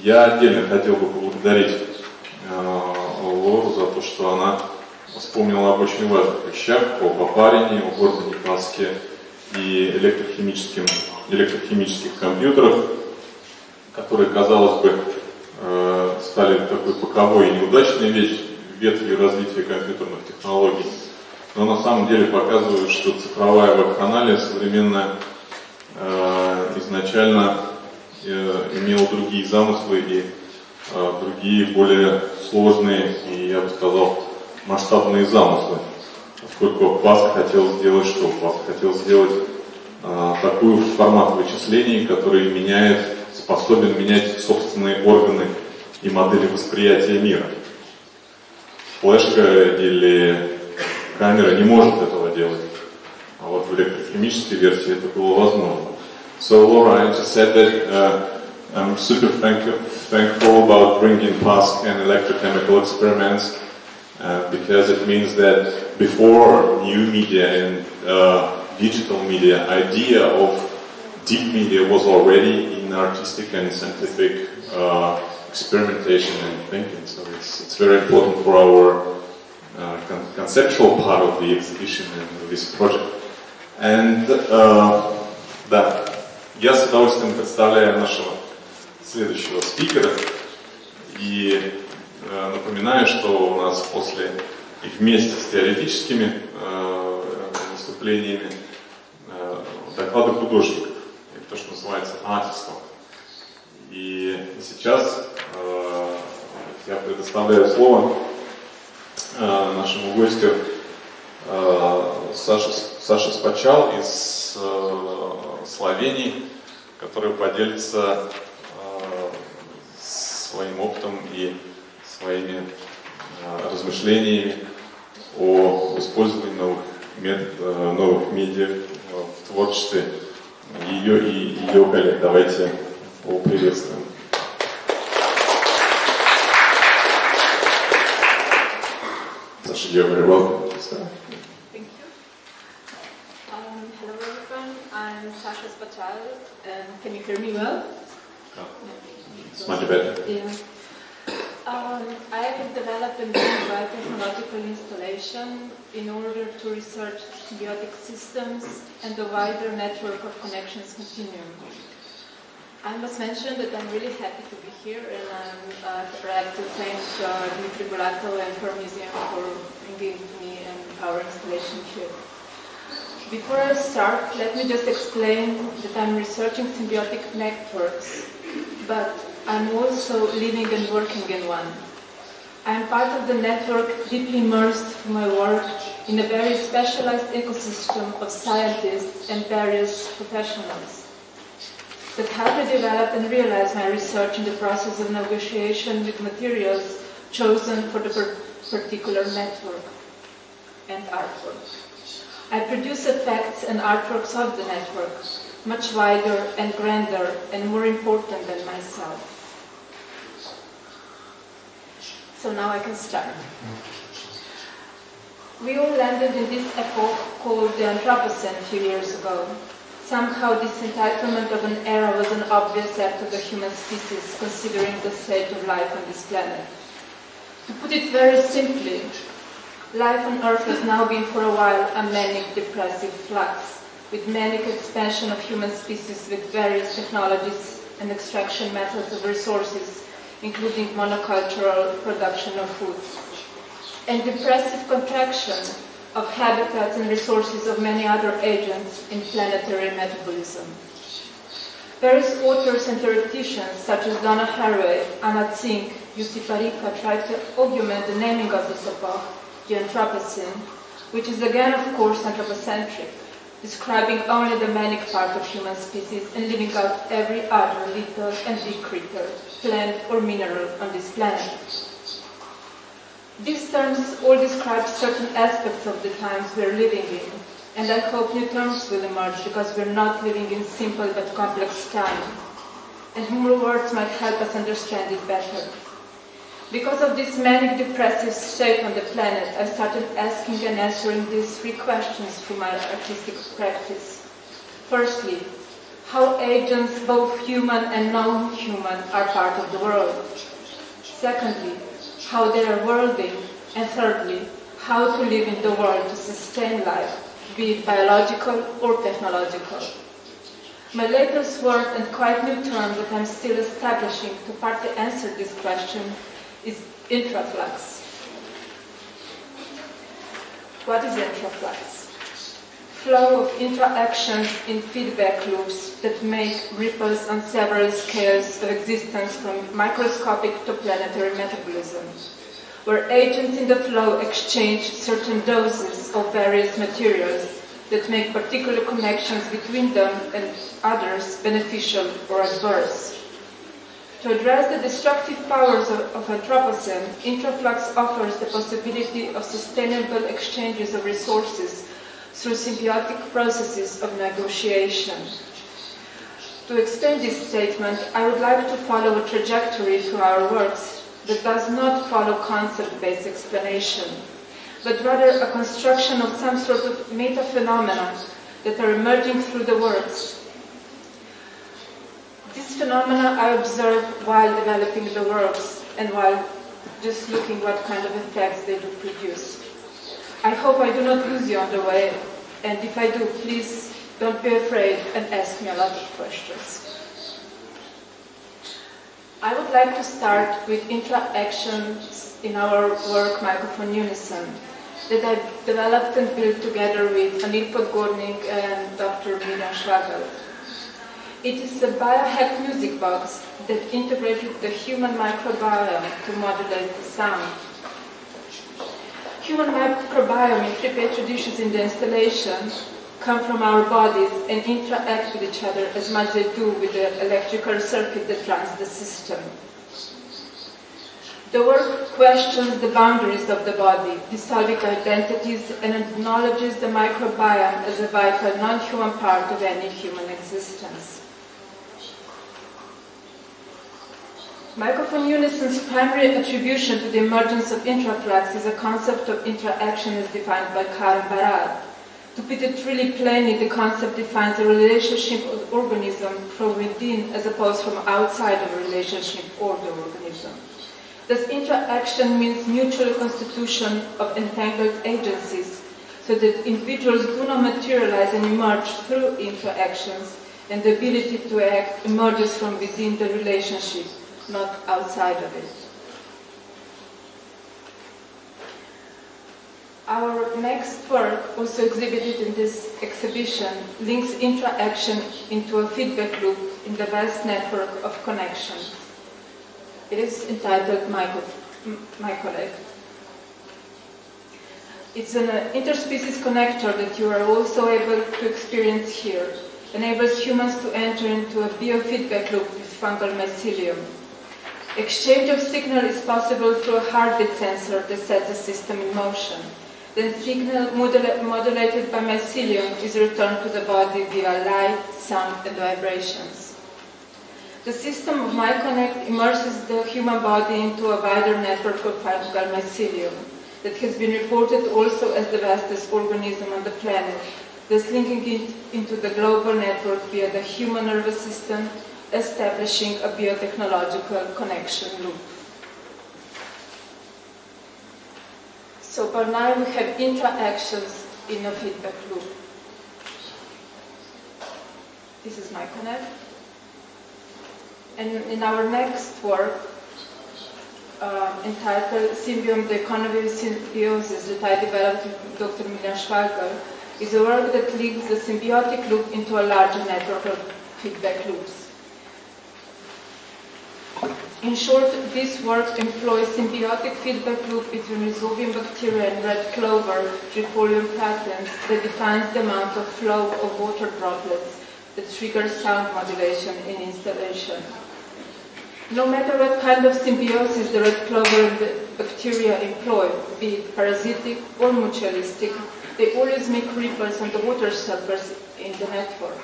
Я отдельно хотел бы поблагодарить Лору за то, что она вспомнила об очень важных вещах, об опарении, об органике и электрохимических компьютерах, которые, казалось бы, стали такой боковой и неудачной ветвью развития компьютерных технологий, но на самом деле показывают, что цифровая веб-каналия современная изначально имела другие замыслы и другие более сложные и, я бы сказал, масштабные замыслы. Поскольку Паск хотел сделать что? Паск хотел сделать такой формат вычислений, который способен менять собственные органы и модели восприятия мира. Флешка или камера не может этого делать. А вот в электрохимической версии это было возможно. So Laura, I just said that I'm super thankful about bringing Past and electrochemical experiments because it means that before new media and digital media, idea of deep media was already in artistic and scientific experimentation and thinking. So it's very important for our conceptual part of the exhibition and this project. And да, я с удовольствием представляю нашего следующего спикера и напоминаю, что у нас после и вместе с теоретическими выступлениями доклады художников, то, что называется артистом. И сейчас я предоставляю слово нашему гостю Саше Спачал из Словении, который поделится своим опытом и своими размышлениями о использовании новых медиа в творчестве ее и ее коллег. Давайте его приветствуем. Sasha, you're very welcome. Thank you. Hello everyone, I'm Sasha Spachal. Can you hear me well? Oh, it's much better. Yeah. I have developed a new biotechnological installation in order to research symbiotic systems and the wider network of connections continuum. I must mention that I'm really happy to be here, and I'd like to thank Dmitry Bulato and her museum for bringing me and our installation here. Before I start, let me just explain that I'm researching symbiotic networks, but I'm also living and working in one. I'm part of the network deeply immersed through my work in a very specialized ecosystem of scientists and various professionals that help me develop and realize my research in the process of negotiation with materials chosen for the particular network and artwork. I produce effects and artworks of the network, much wider and grander and more important than myself. So now I can start. We all landed in this epoch called the Anthropocene a few years ago. Somehow this entitlement of an era was an obvious act of the human species, considering the state of life on this planet. To put it very simply, life on Earth has now been for a while a manic depressive flux, with manic expansion of human species with various technologies and extraction methods of resources, including monocultural production of food, and depressive contraction of habitats and resources of many other agents in planetary metabolism. Various authors and theoreticians such as Donna Haraway, Anna Tsing, Jussi Parikka tried to augment the naming of this epoch, the Anthropocene, which is again of course anthropocentric, describing only the manic part of human species and leaving out every other little and big creature, plant or mineral on this planet. These terms all describe certain aspects of the times we're living in, and I hope new terms will emerge because we're not living in simple but complex time, and more words might help us understand it better. Because of this manic depressive state on the planet, I started asking and answering these three questions through my artistic practice. Firstly, how agents, both human and non-human, are part of the world. Secondly, how they are worlding. And thirdly, how to live in the world to sustain life, be it biological or technological. My latest word and quite new term that I'm still establishing to partly answer this question is intraflux. What is intraflux? Flow of interactions in feedback loops that make ripples on several scales of existence from microscopic to planetary metabolism, where agents in the flow exchange certain doses of various materials that make particular connections between them and others beneficial or adverse. To address the destructive powers of Anthropocene, intraflux offers the possibility of sustainable exchanges of resources through symbiotic processes of negotiation. To explain this statement, I would like to follow a trajectory through our works that does not follow concept-based explanation, but rather a construction of some sort of meta-phenomena that are emerging through the works. These phenomena I observe while developing the works and while just looking what kind of effects they do produce. I hope I do not lose you on the way, and if I do, please don't be afraid and ask me a lot of questions. I would like to start with interactions in our work Microphone Unison that I developed and built together with Anil Podgornik and Dr. Miriam Schwagel. It is a biohacked music box that integrated the human microbiome to modulate the sound. Human microbiome in 3 petri dishes in the installation come from our bodies and interact with each other as much as they do with the electrical circuit that runs the system. The work questions the boundaries of the body, dissolving identities, and acknowledges the microbiome as a vital non-human part of any human existence. Microphone Unison's primary attribution to the emergence of intraflux is a concept of interaction as defined by Karen Barad. To put it really plainly, the concept defines a relationship of the organism from within as opposed from outside of a relationship or the organism. Thus, interaction means mutual constitution of entangled agencies, so that individuals do not materialize and emerge through interactions, and the ability to act emerges from within the relationship, not outside of it. Our next work, also exhibited in this exhibition, links interaction into a feedback loop in the vast network of connections. It is entitled Mycolect. It's an interspecies connector that you are also able to experience here. Enables humans to enter into a biofeedback loop with fungal mycelium. Exchange of signal is possible through a heartbeat sensor that sets the system in motion. Then signal modulated by mycelium is returned to the body via light, sound, and vibrations. The system of MyConnect immerses the human body into a wider network of fungal mycelium that has been reported also as the vastest organism on the planet, thus linking it into the global network via the human nervous system, establishing a biotechnological connection loop. So for now we have interactions in a feedback loop. This is my connect. And in our next work, entitled Symbiome, the Economy of Symbiosis, that I developed with Dr. Miljan Schwager, is a work that links the symbiotic loop into a larger network of feedback loops. In short, this work employs symbiotic feedback loop between rhizobium bacteria and red clover trifolium patterns that defines the amount of flow of water droplets that triggers sound modulation in installation. No matter what kind of symbiosis the red clover bacteria employ, be it parasitic or mutualistic, they always make ripples on the water surface in the network.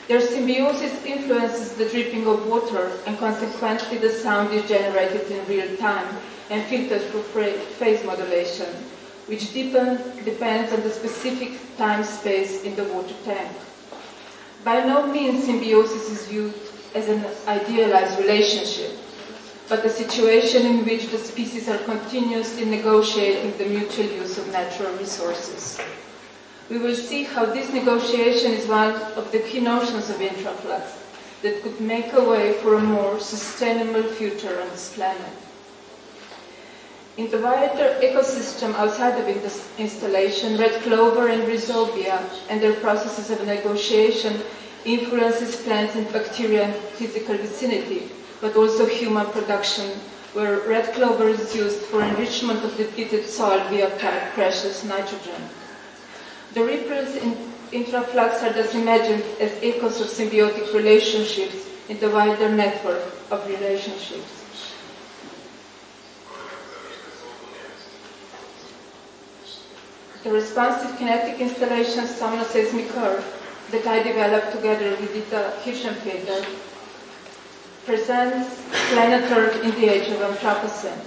Their symbiosis influences the dripping of water, and consequently the sound is generated in real time and filtered through phase modulation, which depends on the specific time-space in the water tank. By no means symbiosis is viewed as an idealized relationship, but a situation in which the species are continuously negotiating the mutual use of natural resources. We will see how this negotiation is one of the key notions of intraflux that could make a way for a more sustainable future on this planet. In the wider ecosystem outside of this installation, red clover and rhizobia and their processes of negotiation influences plants and bacteria in physical vicinity, but also human production, where red clover is used for enrichment of depleted soil via precious nitrogen. The ripples in intraflux are thus imagined as echoes of symbiotic relationships in the wider network of relationships. The responsive kinetic installation somnoseismic curve that I developed together with Dita Hirschenfeder presents planet Earth in the age of Anthropocene.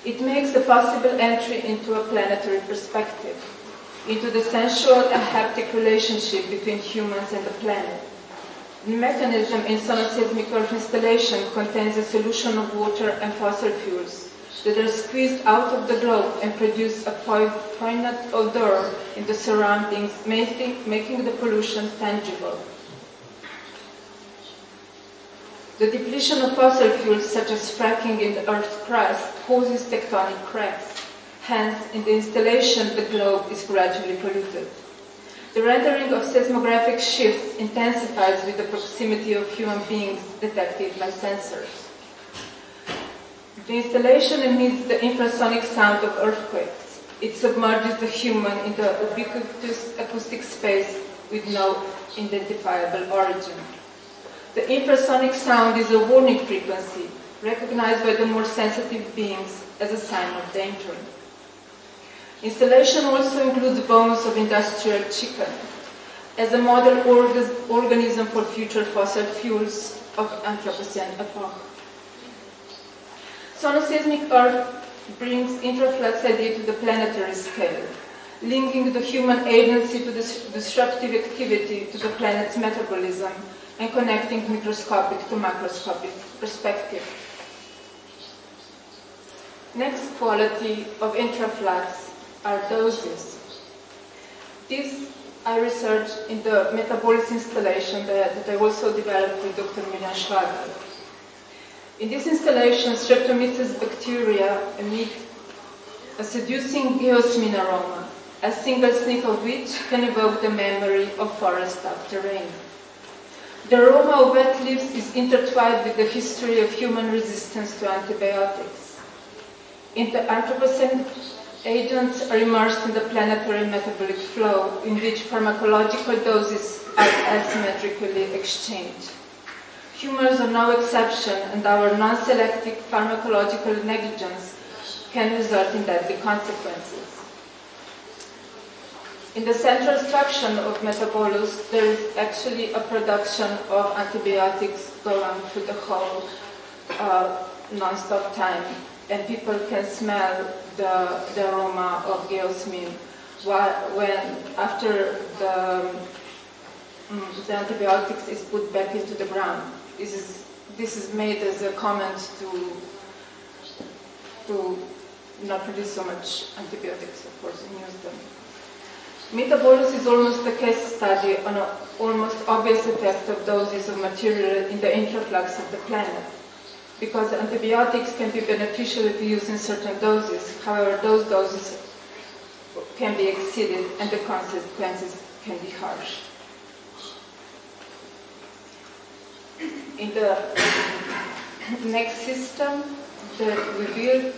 It makes a possible entry into a planetary perspective, into the sensual and haptic relationship between humans and the planet. The mechanism in sonoseismic Earth installation contains a solution of water and fossil fuels that are squeezed out of the globe and produce a poignant odor in the surroundings, making the pollution tangible. The depletion of fossil fuels, such as fracking in the Earth's crust, causes tectonic cracks. Hence, in the installation, the globe is gradually polluted. The rendering of seismographic shifts intensifies with the proximity of human beings detected by sensors. The installation emits the infrasonic sound of earthquakes. It submerges the human in the ubiquitous acoustic space with no identifiable origin. The infrasonic sound is a warning frequency, recognized by the more sensitive beings as a sign of danger. Installation also includes bones of industrial chicken as a model organism for future fossil fuels of Anthropocene epoch. Sonoseismic Earth brings intraflux idea to the planetary scale, linking the human agency to this disruptive activity to the planet's metabolism and connecting microscopic to macroscopic perspective. Next quality of intraflux are doses. This I researched in the Metabolis installation that I also developed with Dr. Miljan Schwager. In this installation, Streptomyces bacteria emit a seducing geosmin aroma, a single sniff of which can evoke the memory of forest after rain. The aroma of wet leaves is intertwined with the history of human resistance to antibiotics. In the Anthropocene, agents are immersed in the planetary metabolic flow, in which pharmacological doses are asymmetrically exchanged. Humans are no exception, and our non-selective pharmacological negligence can result in deadly consequences. In the central structure of metabolus, there is actually a production of antibiotics going through the whole non-stop time, and people can smell the aroma of geosmin after the antibiotics is put back into the ground. This is made as a comment to not produce so much antibiotics, of course, and use them. Metabolus is almost a case study on an almost obvious effect of doses of material in the intraflux of the planet. Because antibiotics can be beneficial if used in certain doses, however, those doses can be exceeded and the consequences can be harsh. In the next system that we build,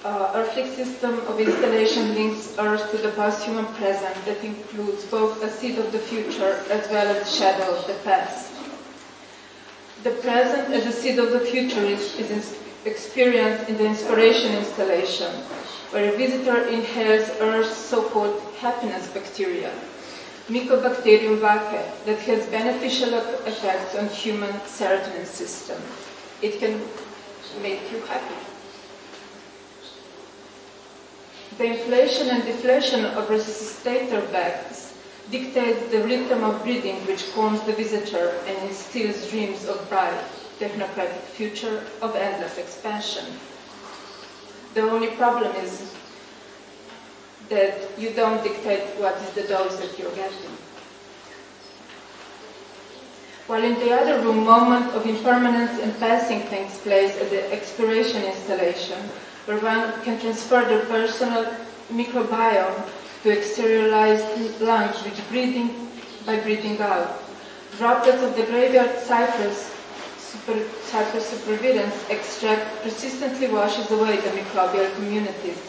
Earthly system of installation links Earth to the post-human present that includes both a seed of the future as well as a shadow of the past. The present as a seed of the future is experienced in the inspiration installation, where a visitor inhales Earth's so-called happiness bacteria, Mycobacterium vaccae, that has beneficial effects on human serotonin system. It can make you happy. The inflation and deflation of resuscitator bags dictates the rhythm of breathing which calms the visitor and instills dreams of bright, technocratic future of endless expansion. The only problem is that you don't dictate what is the dose that you're getting. While in the other room, moment of impermanence and passing takes place at the expiration installation, where one can transfer their personal microbiome to exteriorized lungs by breathing out. Droplets of the graveyard cypress supervidens extract persistently washes away the microbial communities.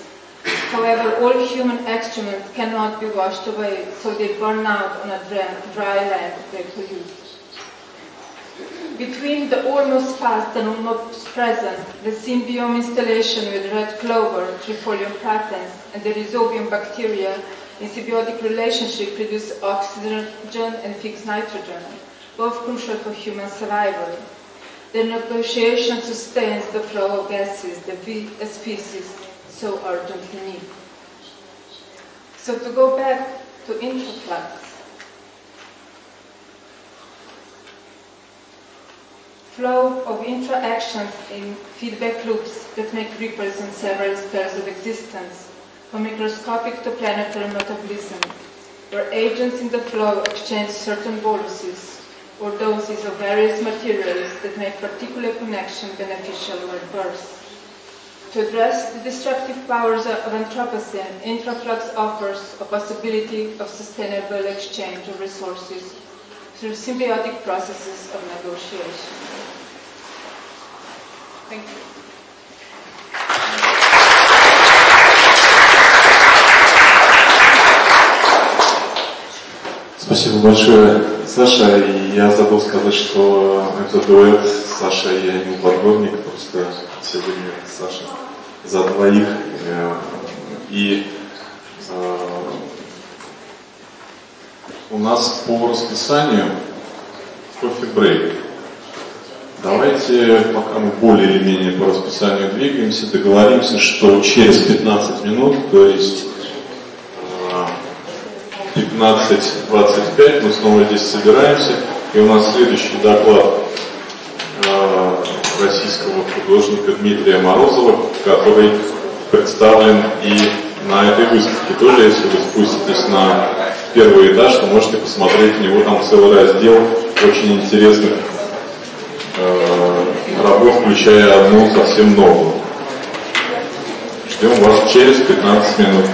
However, all human excrement cannot be washed away, so they burn out on a dry land they pollute. Between the almost past and almost present, the symbiome installation with red clover, Trifolium pratense, and the rhizobium bacteria in symbiotic relationship produce oxygen and fixed nitrogen, both crucial for human survival. The negotiation sustains the flow of gases that we as species so urgently need. So to go back to intraflux, flow of interactions in feedback loops that make ripples in several spheres of existence, from microscopic to planetary metabolism, where agents in the flow exchange certain boluses or doses of various materials that make particular connection beneficial or adverse. To address the destructive powers of Anthropocene, intraflux offers a possibility of sustainable exchange of resources through symbiotic processes of negotiation. Thank you. Спасибо большое, Саша. И я забыл сказать, что это дуэт Саша и Эмил Подгорник, просто сегодня Саша за двоих. И у нас по расписанию кофе-брейк. Давайте, пока мы более или менее по расписанию двигаемся, договоримся, что через 15 минут, то есть 15:25, мы снова здесь собираемся, и у нас следующий доклад российского художника Дмитрия Морозова, который представлен и на этой выставке. Тоже, если вы спуститесь на первый этаж, то можете посмотреть, у него там целый раздел очень интересных работ, включая одну совсем новую. Ждем вас через 15 минут.